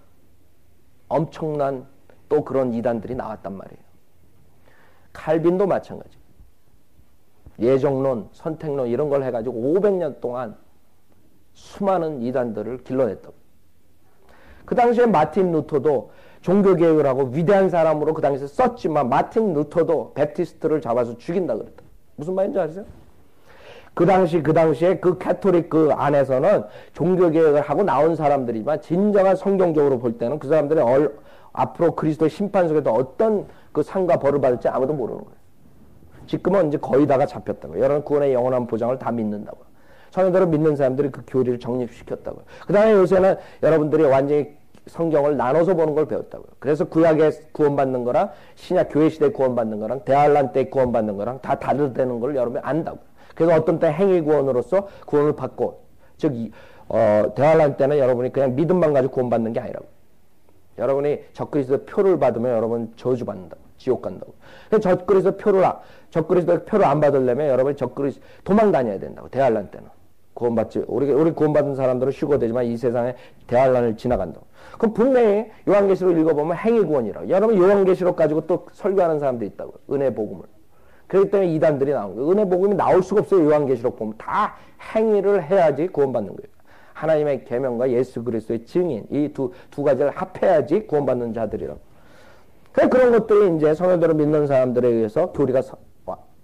엄청난 또 그런 이단들이 나왔단 말이에요. 칼빈도 마찬가지. 예정론, 선택론 이런 걸 해가지고 500년 동안 수많은 이단들을 길러냈다고. 그 당시에 마틴 루터도 종교개혁을 하고 위대한 사람으로 그 당시에 썼지만 마틴 루터도 베프티스트를 잡아서 죽인다 그랬다. 무슨 말인지 아세요? 그 당시에 그 캐토릭 그 안에서는 종교개혁을 하고 나온 사람들이지만 진정한 성경적으로 볼 때는 그 사람들이 앞으로 그리스도의 심판 속에서 어떤 그 상과 벌을 받을지 아무도 모르는 거예요. 지금은 이제 거의 다가 잡혔다고요. 여러분 구원의 영원한 보장을 다 믿는다고요. 성경대로 믿는 사람들이 그 교리를 정립시켰다고요. 그 다음에 요새는 여러분들이 완전히 성경을 나눠서 보는 걸 배웠다고요. 그래서 구약에 구원받는 거랑 신약 교회 시대에 구원받는 거랑 대환란 때 구원받는 거랑 다 다르다는 걸 여러분이 안다고요. 그래서 어떤 때 행위 구원으로서 구원을 받고 즉 대환란 때는 여러분이 그냥 믿음만 가지고 구원받는 게 아니라고. 여러분이 적그리스도 표를 받으면 여러분 저주받는다고. 지옥 간다고. 적그리스도 표를 안 받으려면 여러분이 적그리스도 도망 다녀야 된다고. 대환란 때는. 구원받지. 우리 구원받은 사람들은 휴거되지만 이 세상에 대환란을 지나간다고. 그럼 분명히 요한계시록 읽어보면 행위구원이라고. 여러분 요한계시록 가지고 또 설교하는 사람도 있다고. 은혜 복음을. 그렇기 때문에 이단들이 나온 거예요. 은혜 복음이 나올 수가 없어요. 요한계시록 보면 다 행위를 해야지 구원받는 거예요. 하나님의 계명과 예수 그리스도의 증인 이 두 가지를 합해야지 구원받는 자들이라고. 그런 것들이 이제 성도들을 믿는 사람들에 의해서 교리가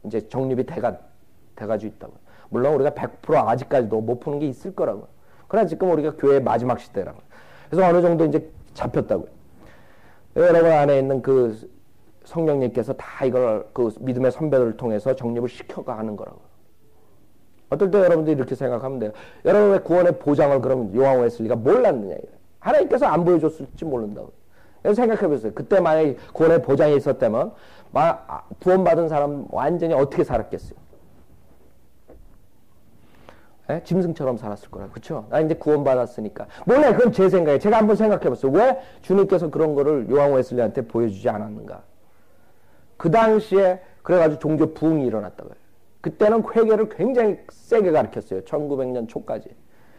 이제 정립이 돼가지고 있다고. 물론 우리가 100% 아직까지도 못 푸는 게 있을 거라고. 그러나 지금 우리가 교회의 마지막 시대라고. 그래서 어느 정도 이제 잡혔다고요. 여러분 안에 있는 그 성령님께서 다 이걸 그 믿음의 선배들을 통해서 정립을 시켜가는 거라고. 어떨 때 여러분들이 이렇게 생각하면 돼요. 여러분의 구원의 보장을 그럼 요한 웨슬리가 몰랐느냐. 하나님께서 안 보여줬을지 모른다고. 그래서 생각해보세요. 그때 만약에 구원의 보장이 있었다면 구원받은 사람 완전히 어떻게 살았겠어요? 예? 짐승처럼 살았을 거라. 그쵸? 나 이제 구원받았으니까. 몰라요. 그건 제 생각이에요. 제가 한번 생각해봤어요. 왜 주님께서 그런 거를 요한 웨슬리한테 보여주지 않았는가? 그 당시에 그래가지고 종교 부흥이 일어났다고요. 그때는 회개를 굉장히 세게 가르쳤어요. 1900년 초까지.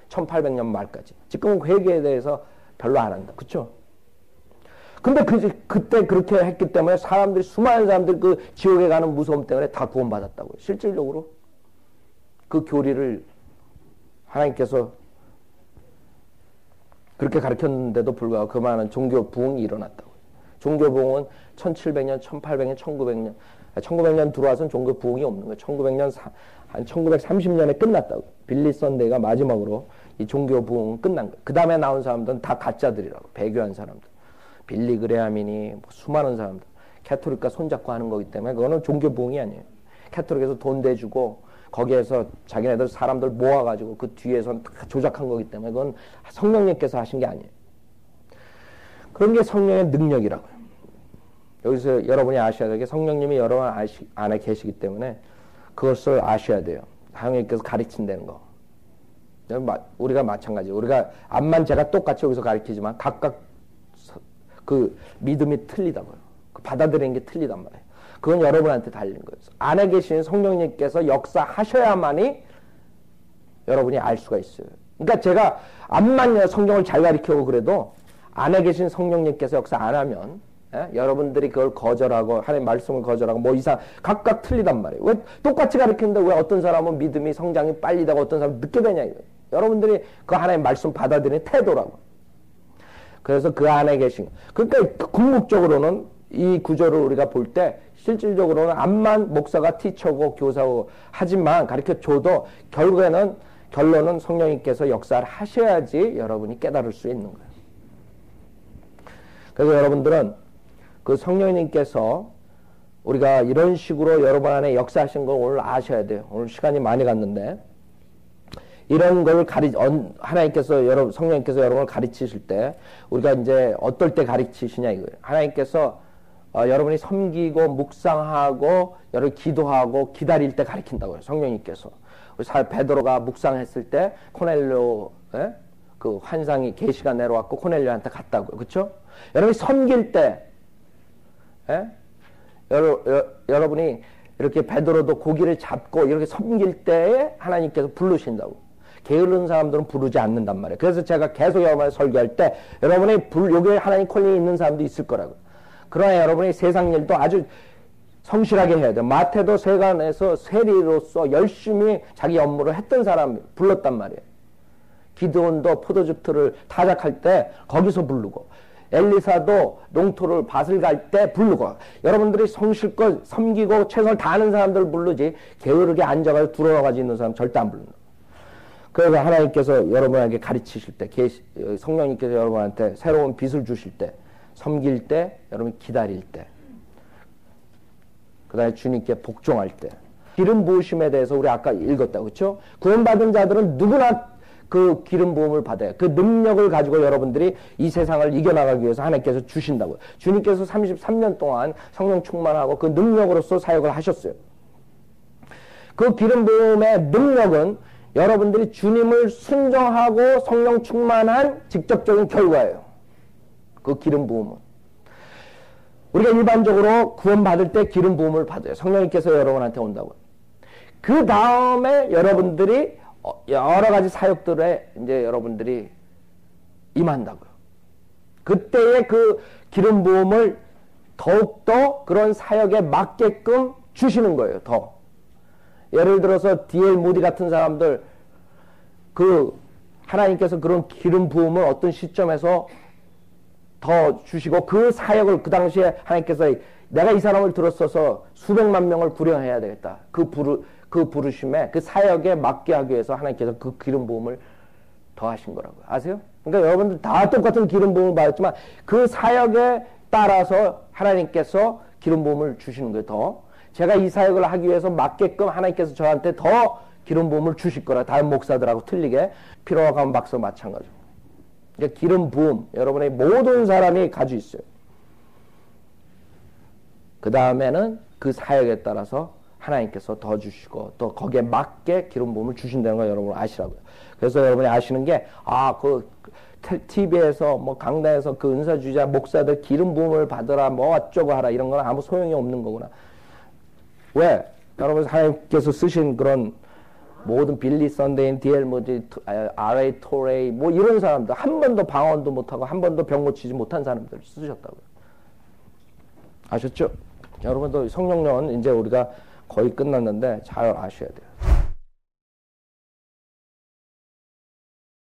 1800년 말까지. 지금은 회개에 대해서 별로 안 한다. 그쵸? 근데 그때 그렇게 했기 때문에 사람들이, 수많은 사람들이 그 지옥에 가는 무서움 때문에 다 구원받았다고요. 실질적으로 그 교리를 하나님께서 그렇게 가르쳤는데도 불구하고 그 많은 종교 부흥이 일어났다고요. 종교 부흥은 1700년, 1800년, 1900년. 1900년 들어와서는 종교 부흥이 없는 거예요. 1900년, 한 1930년에 끝났다고. 빌리 선데이가 마지막으로 이 종교 부흥은 끝난 거예요. 그 다음에 나온 사람들은 다 가짜들이라고. 배교한 사람들. 빌리 그레함이니 뭐 수많은 사람들. 캐토릭과 손잡고 하는 거기 때문에 그거는 종교 부흥이 아니에요. 캐토릭에서 돈 대주고 거기에서 자기네들 사람들 모아가지고 그 뒤에서 다 조작한 거기 때문에 그건 성령님께서 하신 게 아니에요. 그런 게 성령의 능력이라고요. 여기서 여러분이 아셔야 될 게 성령님이 여러분 안에 계시기 때문에 그것을 아셔야 돼요. 하나님께서 가르친다는 거. 우리가 마찬가지예요. 우리가 암만 제가 똑같이 여기서 가르치지만 각각 그 믿음이 틀리다고요. 그 받아들이는 게 틀리단 말이에요. 그건 여러분한테 달린 거예요. 안에 계신 성령님께서 역사하셔야만이 여러분이 알 수가 있어요. 그러니까 제가 암만 성경을 잘 가르치고 그래도 안에 계신 성령님께서 역사 안 하면 여러분들이 그걸 거절하고 하나님의 말씀을 거절하고 뭐 이상 각각 틀리단 말이에요. 왜 똑같이 가르치는데 왜 어떤 사람은 믿음이 성장이 빨리 되고 어떤 사람은 늦게 되냐 이거예요. 여러분들이 그 하나님의 말씀 받아들이는 태도라고. 그래서 그 안에 계신 그러니까 궁극적으로는 이 구조를 우리가 볼 때 실질적으로는 암만 목사가 티처고 교사고 하지만 가르쳐줘도 결론은 성령님께서 역사를 하셔야지 여러분이 깨달을 수 있는 거예요. 그래서 여러분들은 그 성령님께서 우리가 이런 식으로 여러분 안에 역사하신 걸 오늘 아셔야 돼요. 오늘 시간이 많이 갔는데 이런 걸 하나님께서 성령님께서 여러분을 가르치실 때 우리가 이제 어떨 때 가르치시냐 이거예요. 하나님께서 여러분이 섬기고 묵상하고 여러분 기도하고 기다릴 때 가르친다고요. 성령님께서 베드로가 묵상했을 때 코넬료 그 환상이 계시가 내려왔고 코넬료한테 갔다고요. 그렇죠? 여러분이 섬길 때 여러분이 이렇게 베드로도 고기를 잡고 이렇게 섬길 때에 하나님께서 부르신다고. 게으른 사람들은 부르지 않는단 말이에요. 그래서 제가 계속 여러분을 설교할 때 여러분이 여기에 하나님 콜링이 있는 사람도 있을 거라고. 그러나 여러분이 세상 일도 아주 성실하게 해야 돼요. 마태도 세간에서 세리로서 열심히 자기 업무를 했던 사람 불렀단 말이에요. 기드온도 포도즙 틀을 타작할 때 거기서 부르고 엘리사도 농토를 밭을 갈 때 부르고 여러분들이 성실껏 섬기고 최선을 다하는 사람들 부르지 게으르게 앉아가지고 들어와가지고 있는 사람 절대 안 부른다. 그래서 하나님께서 여러분에게 가르치실 때 성령님께서 여러분한테 새로운 빛을 주실 때 섬길 때 여러분 기다릴 때 그 다음에 주님께 복종할 때 기름 부으심에 대해서 우리 아까 읽었다 그렇죠? 구원받은 자들은 누구나 그 기름 부음을 받아요. 그 능력을 가지고 여러분들이 이 세상을 이겨나가기 위해서 하나님께서 주신다고요. 주님께서 33년 동안 성령 충만하고 그 능력으로서 사역을 하셨어요. 그 기름 부음의 능력은 여러분들이 주님을 순종하고 성령 충만한 직접적인 결과예요. 그 기름 부음은. 우리가 일반적으로 구원받을 때 기름 부음을 받아요. 성령님께서 여러분한테 온다고. 그 다음에 여러분들이 여러 가지 사역들에 이제 여러분들이 임한다고요. 그때의 그 기름 부음을 더욱더 그런 사역에 맞게끔 주시는 거예요. 더. 예를 들어서 D.L. 무디 같은 사람들 하나님께서 그런 기름 부음을 어떤 시점에서 더 주시고 그 사역을 그 당시에 하나님께서 내가 이 사람을 들었어서 수백만 명을 구령해야 되겠다. 그 부르심에 그 사역에 맞게 하기 위해서 하나님께서 그 기름 부음을 더 하신 거라고요. 아세요? 그러니까 여러분들 다 똑같은 기름 부음을 받았지만 그 사역에 따라서 하나님께서 기름 부음을 주시는 거예요. 더. 제가 이 사역을 하기 위해서 맞게끔 하나님께서 저한테 더 기름 부음을 주실 거라. 다른 목사들하고 틀리게. 피로와 가면 박사 마찬가지로. 그러니까 기름 부음 여러분의 모든 사람이 가지고 있어요. 그 다음에는 그 사역에 따라서 하나님께서 더 주시고 또 거기에 맞게 기름 부음을 주신다는 거 여러분 아시라고요. 그래서 여러분이 아시는 게 그 TV에서 뭐 강단에서 그 은사주자 목사들 기름 부음을 받으라 뭐 어쩌고 하라 이런 건 아무 소용이 없는 거구나. 왜? 여러분 하나님께서 쓰신 그런 모든 빌리 선데인, 디엘 모디, R.A. 토레이 뭐 이런 사람들 한 번도 방언도 못하고 한 번도 병 고치지 못한 사람들 쓰셨다고요. 아셨죠? 여러분도 성령령은 이제 우리가 거의 끝났는데 잘 아셔야 돼요.